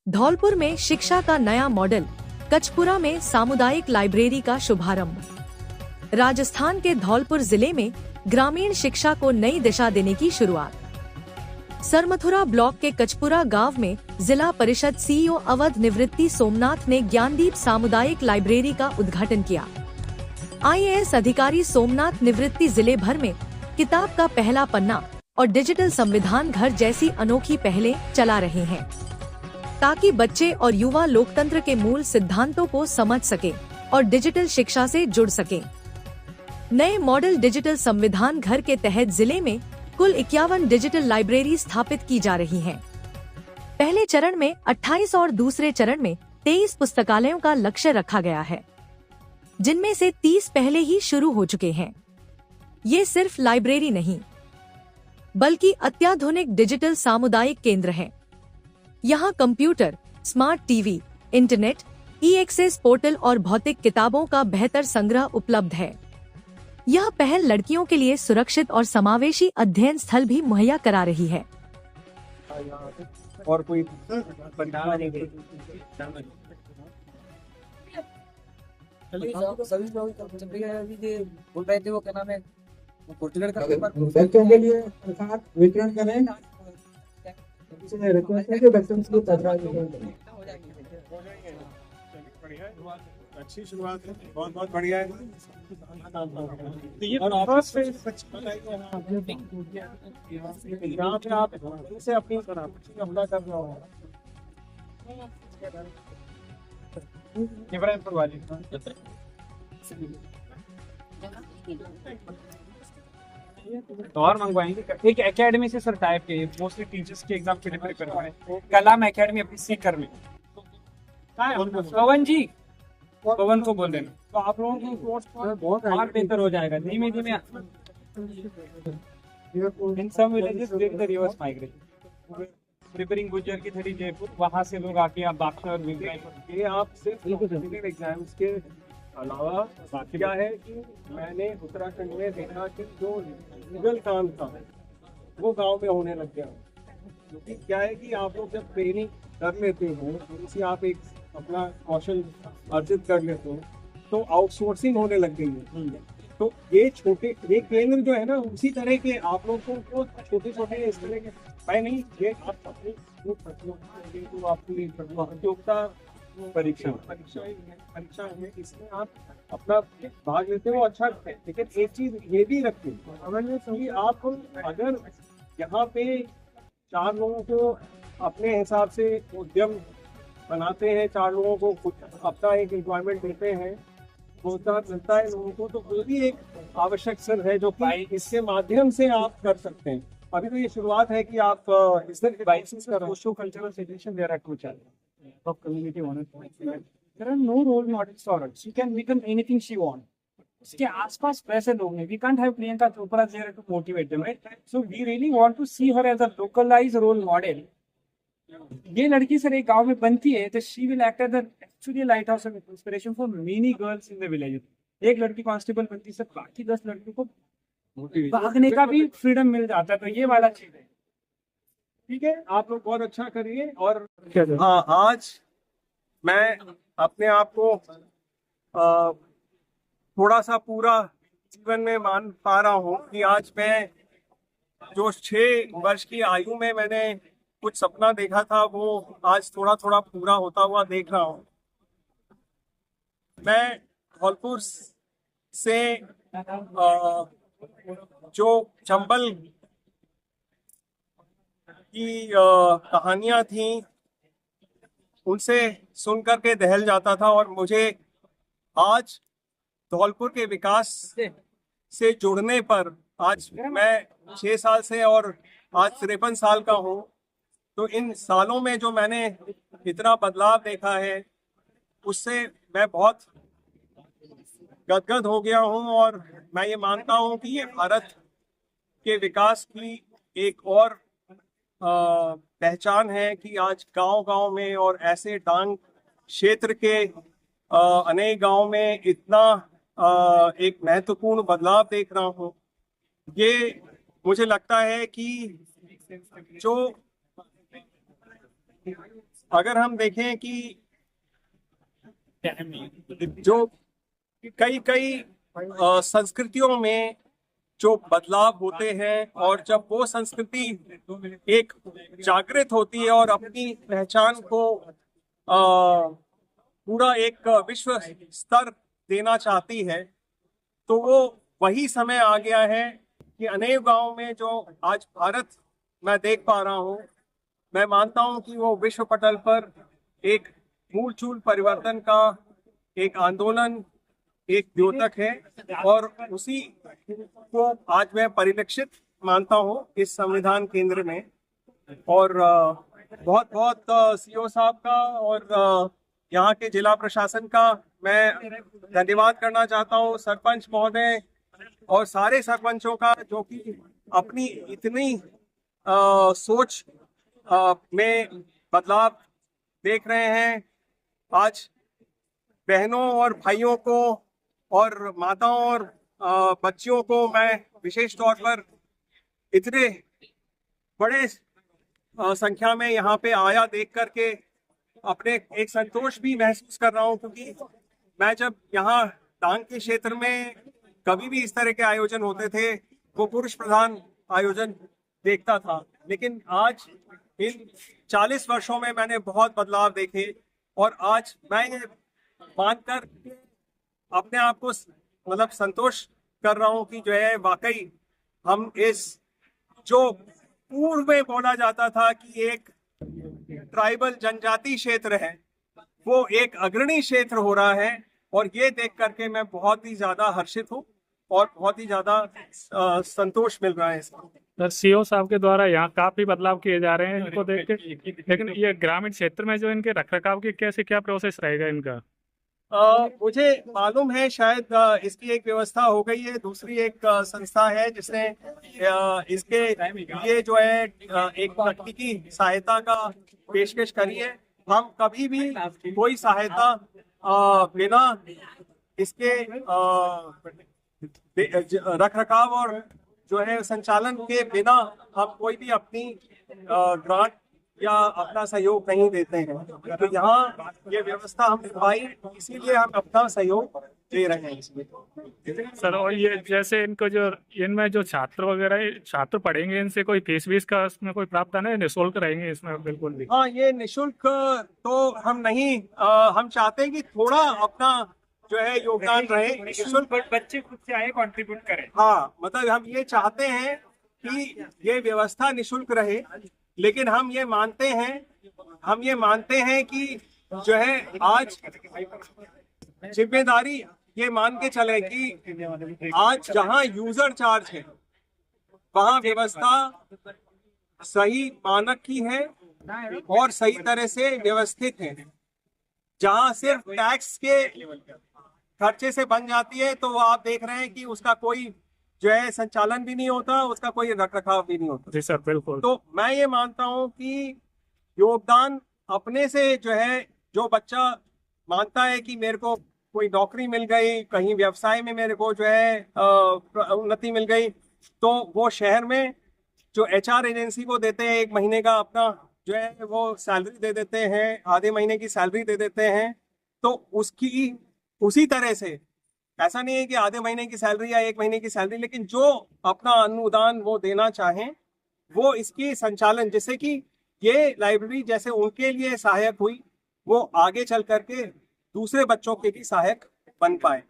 धौलपुर में शिक्षा का नया मॉडल, कचपुरा में सामुदायिक लाइब्रेरी का शुभारंभ। राजस्थान के धौलपुर जिले में ग्रामीण शिक्षा को नई दिशा देने की शुरुआत। सरमथुरा ब्लॉक के कचपुरा गांव में जिला परिषद सीईओ अवध निवृत्ति सोमनाथ ने ज्ञानदीप सामुदायिक लाइब्रेरी का उद्घाटन किया। आईएएस अधिकारी सोमनाथ निवृत्ति जिले भर में किताब का पहला पन्ना और डिजिटल संविधान घर जैसी अनोखी पहलें चला रहे हैं, ताकि बच्चे और युवा लोकतंत्र के मूल सिद्धांतों को समझ सके और डिजिटल शिक्षा से जुड़ सके। नए मॉडल डिजिटल संविधान घर के तहत जिले में कुल 51 डिजिटल लाइब्रेरी स्थापित की जा रही हैं। पहले चरण में 28 और दूसरे चरण में 23 पुस्तकालयों का लक्ष्य रखा गया है, जिनमें से 30 पहले ही शुरू हो चुके हैं। ये सिर्फ लाइब्रेरी नहीं, बल्कि अत्याधुनिक डिजिटल सामुदायिक केंद्र है। यहाँ computer, smart TV, internet, e access portal और भौतिक किताबों का बेहतर संग्रह उपलब्ध है। यह पहल लड़कियों के लिए सुरक्षित और समावेशी अध्ययन स्थल भी मुहैया करा रही है। और कोई बोल रहे थे वो क्या नाम है, बच्चों के लिए वितरण करें। रिक्वेस्ट है कि बच्चों को अच्छी शुरुआत है, बहुत बहुत बढ़िया है। और यहाँ पे आप इनसे अपनी हमला कर रहे हो। और मंगवाएंगे एक एकेडमी से सर टाइप के, मोस्टली टीचर्स के एग्जाम के प्रिपेयर करवाएं। कलाम एकेडमी अपनी सीकर में। पवन जी, पवन को बोल देना, तो आप लोगों की कोर्स बहुत और बेहतर हो जाएगा। धीमे धीमे in some villages with the reverse migration, preparing Gujar की थड़ी जयपुर, वहाँ से लोग आके आप बाक्सर और ये आप सिर्फ एग्जाम्स के अलावा क्या है कि मैंने उत्तराखंड में देखा कि जो लीगल काम था वो गांव में होने लग गया। क्योंकि क्या है कि आप लोग जब ट्रेनिंग कर लेते हो, थोड़ी आप एक अपना कौशल अर्जित कर लेते हो, तो आउटसोर्सिंग होने लग गई है। तो ये छोटे ये केंद्र जो है ना, उसी तरह के आप लोगों को छोटे छोटे इस तरह के भाई नहीं, ये आप अपनी जो आपकी प्रतियोगिता परीक्षा है, इसमें आप अपना भाग लेते हो, अच्छा लगता है। लेकिन एक चीज ये भी रखते कि आप अगर यहाँ पे 4 लोगों को अपने हिसाब से उद्यम बनाते हैं, 4 लोगों को अपना एक एम्प्लॉयमेंट देते हैं, रोजगार मिलता है लोगों को, तो वो भी एक आवश्यक सर है जो कि इसके माध्यम से आप कर सकते हैं। अभी तो ये शुरुआत है कि आप इस तरह के social cultural situation there are two channel of community owner. There are no role models for us, she can become anything she want. उसके आसपास वैसे लोग हैं, we can't have Priyanka Chopra there to motivate them, right? So we really want to see her as a localized role model. ये लड़की sir एक गांव में बनती है तो she will act as actually light house of inspiration for many girls in the village. एक लड़की कांस्टेबल बनती है सर, बाकी 10 लड़कियों को भागने का भी फ्रीडम मिल जाता है। तो ये वाला चीज है। ठीक है, आप लोग बहुत अच्छा करिए। और हाँ, आज मैं अपने आप को थोड़ा सा पूरा जीवन में मान पा रहा हूँ कि आज मैं जो 6 वर्ष की आयु में मैंने कुछ सपना देखा था, वो आज थोड़ा थोड़ा पूरा होता हुआ देख रहा हूँ। मैं धौलपुर से जो चंबल की कहानियां थी उनसे सुन करके दहल जाता था, और मुझे आज धौलपुर के विकास से जुड़ने पर, आज मैं 6 साल से और आज 53 साल का हूँ, तो इन सालों में जो मैंने इतना बदलाव देखा है उससे मैं बहुत गदगद हो गया हूँ। और मैं ये मानता हूँ कि ये भारत के विकास की एक और पहचान है कि आज गांव-गांव में और ऐसे डांग क्षेत्र के अनेक गांव में इतना एक महत्वपूर्ण बदलाव देख रहा हूँ। ये मुझे लगता है कि जो अगर हम देखें कि जो कई कई संस्कृतियों में जो बदलाव होते हैं और जब वो संस्कृति एक जागृत होती है और अपनी पहचान को पूरा एक विश्व स्तर देना चाहती है, तो वो वही समय आ गया है कि अनेक गांवों में जो आज भारत मैं देख पा रहा हूँ, मैं मानता हूँ कि वो विश्व पटल पर एक मूलचूल परिवर्तन का एक आंदोलन, एक द्योतक है और उसी को आज मैं परिलक्षित मानता हूँ इस संविधान केंद्र में। और बहुत बहुत सीओ साहब का और यहाँ के जिला प्रशासन का मैं धन्यवाद करना चाहता हूँ, सरपंच महोदय और सारे सरपंचों का जो कि अपनी इतनी सोच में बदलाव देख रहे हैं। आज बहनों और भाइयों को और माताओं और बच्चियों को मैं विशेष तौर पर इतने बड़े संख्या में यहाँ पे आया देख करके अपने एक संतोष भी महसूस कर रहा हूँ, क्योंकि मैं जब यहाँ डांग के क्षेत्र में कभी भी इस तरह के आयोजन होते थे वो पुरुष प्रधान आयोजन देखता था, लेकिन आज इन 40 वर्षों में मैंने बहुत बदलाव देखे और आज मैं ये मानकर अपने आप को मतलब संतोष कर रहा हूँ कि जो है वाकई हम इस जो पूर्व में बोला जाता था कि एक ट्राइबल जनजाति क्षेत्र है, वो एक अग्रणी क्षेत्र हो रहा है। और ये देख करके मैं बहुत ही ज्यादा हर्षित हूँ और बहुत ही ज्यादा संतोष मिल रहा है इसका। सर, सीओ साहब के द्वारा यहाँ काफी बदलाव किए जा रहे हैं इनको देख के, लेकिन ये ग्रामीण क्षेत्र में जो इनके रखरखाव की कैसे क्या प्रोसेस रहेगा इनका? मुझे मालूम है शायद इसकी एक व्यवस्था हो गई है, दूसरी एक संस्था है जिसने इसके लिए जो है एक तकनीकी सहायता का पेशकश करी है। हम कभी भी कोई सहायता बिना इसके रखरखाव और जो है संचालन के बिना हम कोई भी अपनी ग्रांट या अपना सहयोग नहीं देते हैं। तो यहाँ ये व्यवस्था हम निभाई, इसीलिए हम अपना सहयोग दे रहे हैं इसमें। सर, और ये जैसे इनको जो इनमें जो छात्र वगैरह छात्र पढ़ेंगे, इनसे कोई फीस वीस का इसमें कोई प्रावधान है? निःशुल्क रहेंगे इसमें बिल्कुल भी? हाँ, ये निःशुल्क तो हम नहीं, हम चाहते हैं कि थोड़ा अपना जो है योगदान रहे, निःशुल्क बच्चे खुद से आए कंट्रीब्यूट करें। हाँ, मतलब हम ये चाहते हैं कि ये व्यवस्था निःशुल्क रहे, लेकिन हम ये मानते हैं कि जो है आज जिम्मेदारी ये मान के चले कि आज जहां यूजर चार्ज है वहां व्यवस्था सही मानक की है और सही तरह से व्यवस्थित है। जहां सिर्फ टैक्स के खर्चे से बन जाती है तो आप देख रहे हैं कि उसका कोई जो है संचालन भी नहीं होता, उसका कोई रखरखाव भी नहीं होता। जी सर, बिल्कुल। तो मैं ये मानता हूँ कि योगदान अपने से जो है, जो बच्चा मानता है कि मेरे को कोई नौकरी मिल गई, कहीं व्यवसाय में मेरे को जो है उन्नति मिल गई, तो वो शहर में जो HR एजेंसी को देते हैं 1 महीने का अपना जो है वो सैलरी दे देते हैं, आधे महीने की सैलरी दे देते हैं। तो उसकी उसी तरह से ऐसा नहीं है कि आधे महीने की सैलरी या 1 महीने की सैलरी, लेकिन जो अपना अनुदान वो देना चाहें वो इसकी संचालन, जैसे कि ये लाइब्रेरी जैसे उनके लिए सहायक हुई, वो आगे चल करके दूसरे बच्चों के भी सहायक बन पाए।